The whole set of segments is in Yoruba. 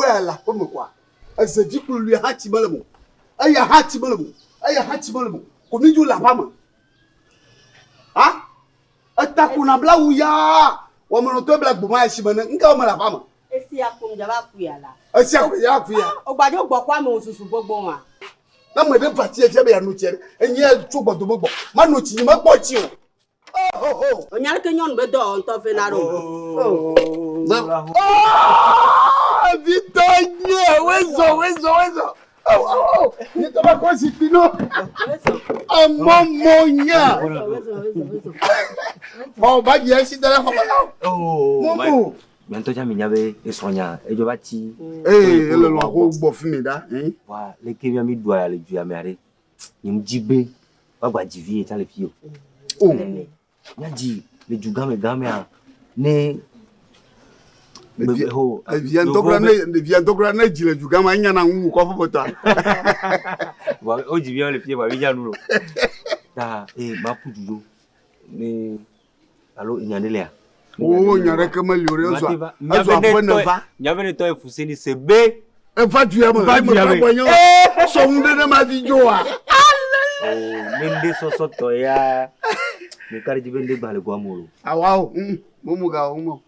ouais là comme quoi c'est dit pour lui hati malamo aya hati malamo comme dit la femme ah ata kuna bla uya wa monoto black buma shimana nka o la femme esi akum jaba kuyala esi akum ya kuya o gbajo gbo kwa me osusu gbogbo wa na mo de party e be ya no chere enye tu gbodo gbogbo ma no ti ma gbo chi o onyal ke nyon be do on to fe na ro Vitória, wezo. Ni toma kosi pino. Amomonya. Oh, ba dia si dala ko ba. Momo. Bientôt já minha be esonya, e jo bati. Eh, ele lo ko gbo fun mi da, Wa, le ke mi do ya le ju ya me are. Ni mjibe, ba gba jivi e ta le fio. Oh. Nya ji, le ju game a ne Viens d'ograne jile du gama nyana ngu ko fobota. Wa o jivi on le fio ba wi nu. Ta ma pudu ne alo nyandele a. Oh, nyare ke maliore zo. Azo afone va. Nyavene to efuseni sebe. E va tu ya mo. So hunde na ma video a. Oh, mende so to ya. Me kari jibende gbale gwa mo. Awao, momo ga umo.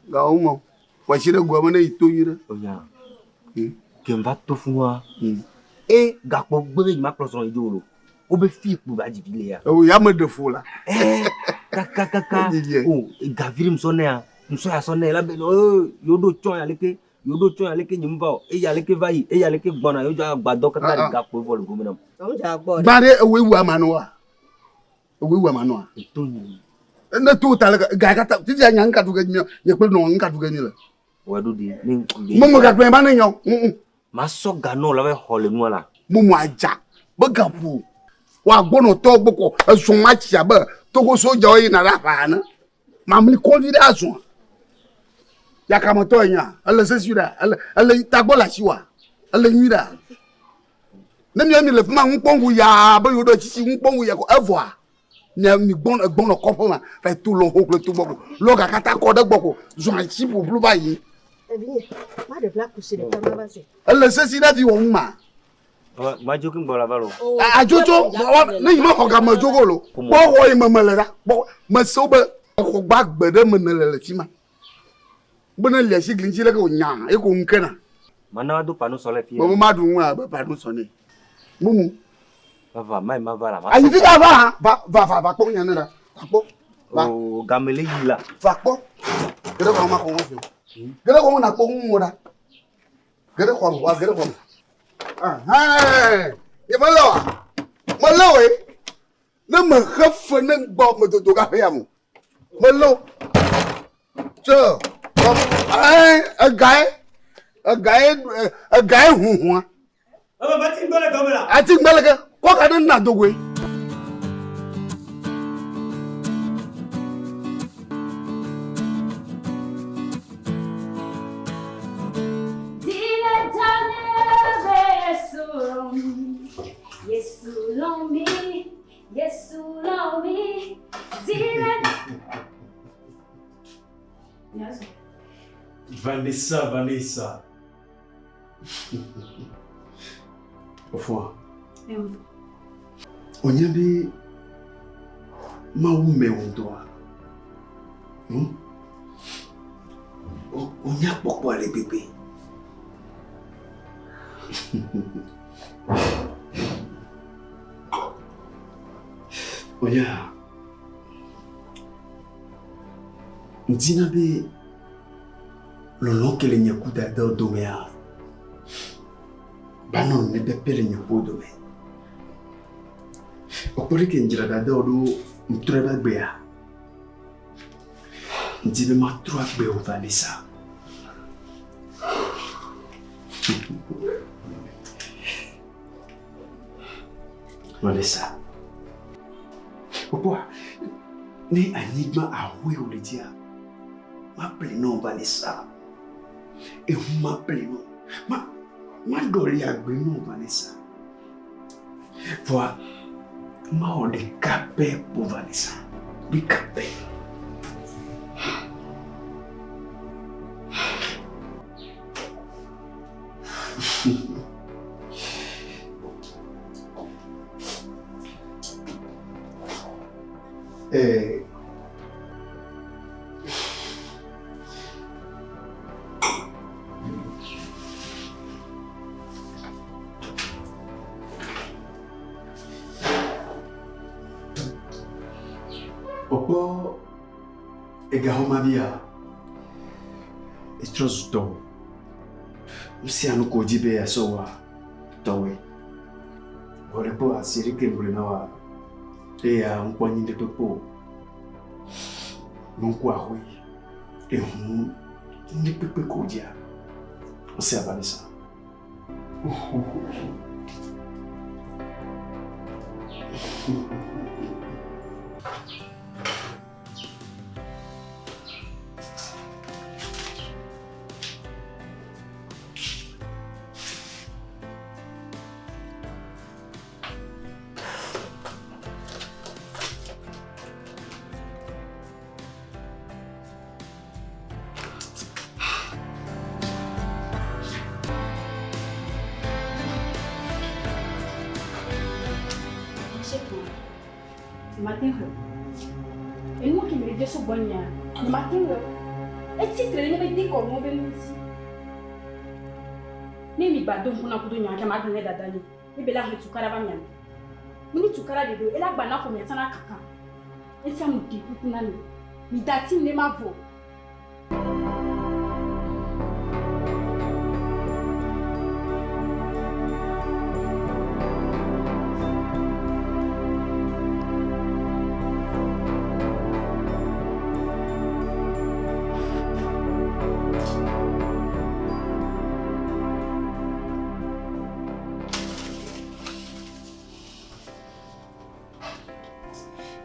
Ga umo. Wa shire gwa mo na itoyire. Oya. Kemba to fun wa. E gapo gbe ma proson idolo. O be fi ipu ba jibile ya. O ya me de fo la. Kaka. Oh, gaviri msone ya. Mso ya sone la be no yodo chon ya leke nyimba. E ya leke vai, e ya leke gbona yo ja gbado kaka gapo vol gomina. o ja gbo Bare ewewu amanu wa. Etoni. Na tu ta ga ka ta ti ya nyan ka tu ga mi ye pe no nka tu ga ni la. Wadu di ni. Momo ga pe ba na nyon. Ma so gano la be hole nu ala. Momo aja. Ba ga pu. Wa gbono to gboko esun ma chi aba to go soja o yi na ra fa na. Ma mi confidence on. Ya ka mo to yan. Ele se sura. Ele ta gbo la si wa. Ele nyira. Na mi le fuma npongu ya ba yodo chi npongu ya ko evoa. Ne mi gbon ko ma fa tu lo ho to gboko. Lo ga kata ko de gboko. Zo an chi bu blu ba yi. e bi ma de black coucher de kama ba se Ele se si da fi won ma. Ma jokin bola balo. Ajojo ni ma ko ga ma jogo lo. Bo ho yi mamale da. Bo ma so ba ko gba gbede me na le ti ma. Bo na le si glin si le ko nya e ko nkena. Mana do panu sole fi. Mo ma dun wa ba panu so ni. Mumu. Va mai ma va la. Ayi ti da va ko nya na da. Va ko. Oh, gamele yila. Va ko. Gere ko ma ko mo fi. Gere ko mo na ko mo da. Gere ko wa gere ko. Ye malo e. Na ma khafa na gbo mo to ga ya mo. Malo. So, a guy who I think Malaga, what I don't know the way. Yes, me. Yes. Vanessa. Ofo. Onyabe maume ondoa. Onya pokpo ale bebe. Oya. Ndinabe lolo kele nyakuta do domea. Banon ne bepele nyapo dome. Okore ke njira da do mtreba gbea. Ndibe matro agbe o Vanessa. Vanessa. Opo, ne enigma ahwe olitia. Ma pleno Vanessa. E ma pleno. Ma doli agbe no Vanessa. Voi ma o de capé pour Vanessa. De capé. Opo egahomabia etrozuto msianu kojibe asowa towe orepo asirike mbrenawa ya nkwanyinde topo nunkwa hwe ehu ndi pepe koja ose abanisa Matin, et nous qui me disons ce bon ya, le matin, et si tu ne me dis comment on va nous ici. Ni mi badon pour n'avoir donné un camarade de d'adani, ni bela le tukara va miam. Ni tukara de dos, et la bana comme ya sana kaka. Et ça nous dit pour nani, mi dati ne ma vo.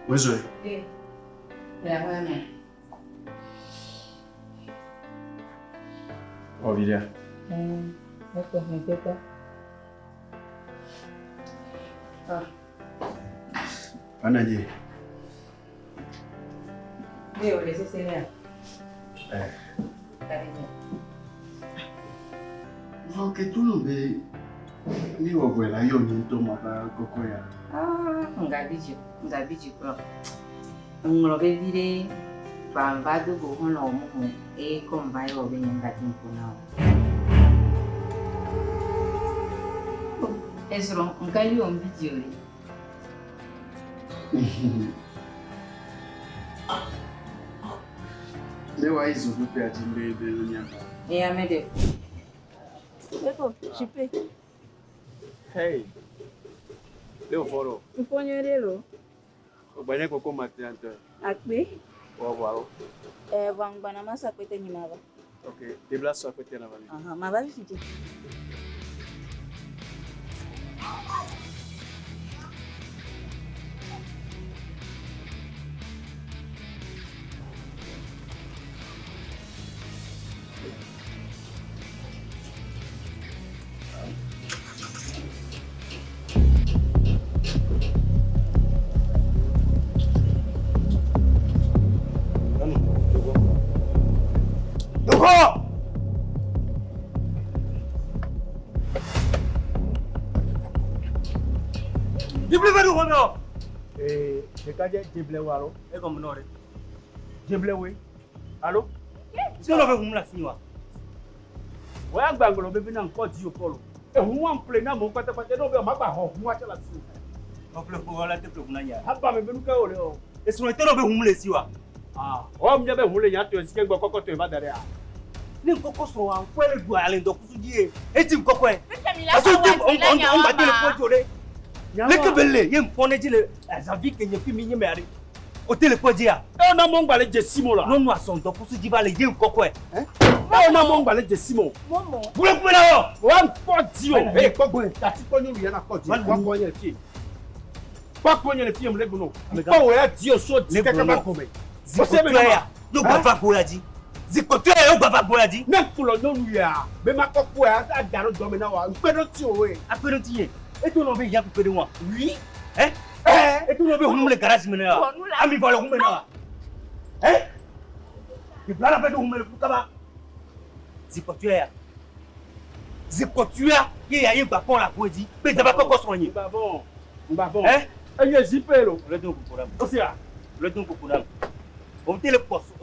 Wezoe. Ya bwana. Ovidia. Hapo nimepeka. Anaje? Ndio ile sasa ile. Karibu. Voke tu no be ni wabwela yo ni tomata koko ya. Ngabiji bro. Ngolobe vile bambado bohono omuhu kombai obe nyangati mpuna. Esro nkali ombijori. Lewa hizo dupe ajimbe de nyamba. Amede. Eko, chipe. Hey. Leo foro. Mponyo lelo. Obanye koko matante. Akpe. Wao. Bangwana masa kwete nyimaba. Okay, déplace à côté là-bas. Aha, maba fiti. Kaje jeble waro e ko mnore jeble we allo si lo be humla siwa wa gbangolo be bi na nko ti o polo e hu wan play na mo pata pata no be ma gba ho hu wa chala si o play ko wala te play kuna nya haba me be nu ka ole o e so te lo be humle siwa o mje be humle nya to si ke gbo kokko to e ba dare a ni kokko so wa kwele gbo ale ndo kusuji e ti kokko e aso ti on ba dele ko jore leke belle ye mpone jile azavi ke nyefi mi nyemari o tele ko dia e na mo ngbale je simo la no nu ason to kusu jibale ye nkoko e e na mo ngbale je simo momo bule bule na o wan poti o e gbogbo tati ko nyu ya na poti wa ko yen fi pa ko yen fi emle gbo no o ya di o so di keke ba ko me o se me ya no baba ko ya ji zikoto e o baba ko ya ji na kulo no nu ya be ma ko ko ya da daro do me na wa gbedo ti o we apedo ti ye et tu n'as pas déjà coupé de moi. Oui. Hein? Et tu n'as pas humble garage maintenant. Ami va le humble maintenant. Hein? Tu plains la paix de humble pour kaba. Zikotua. Zikotua, il y a un bapon la poésie. Mais tu vas pas soigner. Babon. Babon. Hein? Et il y a zipelo. Le dos pour problème. Aussi là. Le don kokuna. On te le poste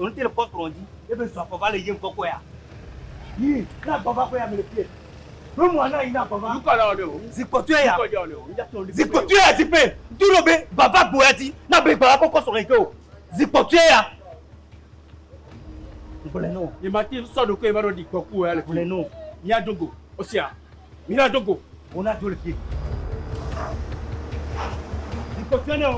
on dit. Et ben soit pas les yem koko ya. Yi, na baba ko ya me le pied. Le moi na ina baba. You call out there. Zikotu ya. Zikotu Zikotu ya zipe. Tulobe baba boyati. Na be baba koko so reko. Zikotu ya. Ngole no. Il m'a dit ça de quoi il va dire coco elle. Ngole no. Mia dogo. Osia. Mia dogo. On a deux le pied. Zikotu ya.